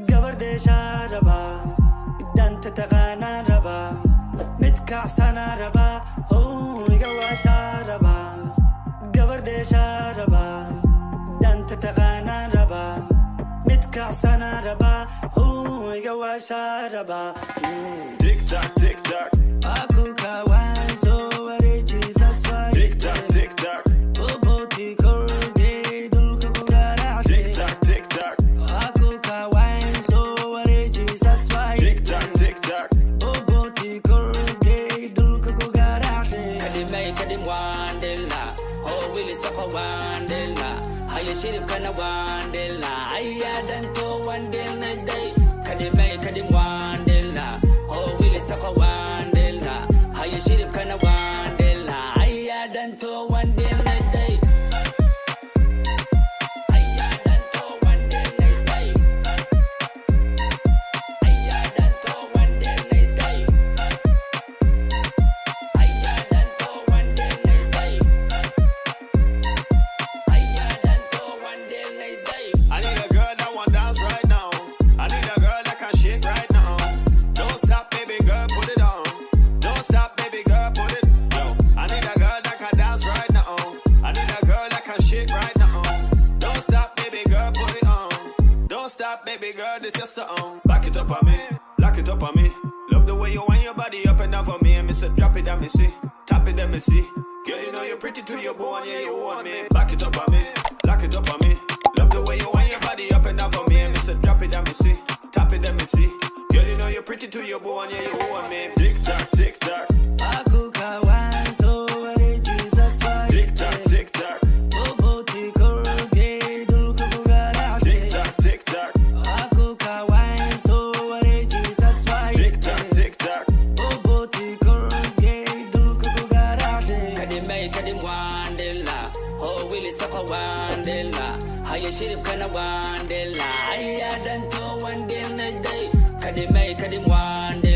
قبردي شاربا دانت تغانا ربا متكعسنا ربا هو يقوى شاربا قبردي شاربا دانت تغانا ربا متكعسنا ربا هو يقوى شاربا تيك تاك تيك تاك أكو كوان سواري جيساس واي تيك تاك تيك تاك بوبوتي كورجي دولكو كوغارا تيك تاك تيك تاك أكو كوان سواري جيساس واي تيك تاك تيك تاك بوبوتي كورجي دولكو كوغارا كدمي كدم واندلا هو ويلي سقو واندلا هيا شرب كنا واندلا هيا دانتو واندلا داي كدمي كدم واندلا هو ويلي سقو واندلا هيا شرب كنا واندلا هيا دانتو واندلا داي هيا دانتو واندلا داي هيا دانتو واندلا داي هيا دانتو واندلا داي هيا دانتو واندلا داي I need a girl that want dance right now. I need a girl that can shake right now. Don't stop, baby girl, put it on. Don't stop, baby girl, put it. Yo, I need a girl that can dance right now. I need a girl that can shake right now. Don't stop, baby girl, put it on. Don't stop, baby girl, this your song. Back it up on me, lock it up on me. Love the way you wind your body up and down for me. And me say drop it and me see, tap it and me see. Girl, you know you're pretty to your bone, yeah you want me. Back it up on me, lock it up on me. Love the way you wind your body up and down for me. And me say drop it and me see, tap it and me see. Girl, you know you're pretty to your bone, yeah you want me. Tick tock, tick tock, Aku kawan sowari Jesus wai tick tock, tick tock, Boboti korge dulku kugara tick tock, tick tock, Aku kawan sowari Jesus wai tick tock, tick tock. Boboti korge dulku kugara كدمي كدم واندلا هو ويلي سقو واندلا هيا شرب كنا واندلا هيا دانتو واندلا داي كدمي كدم واندلا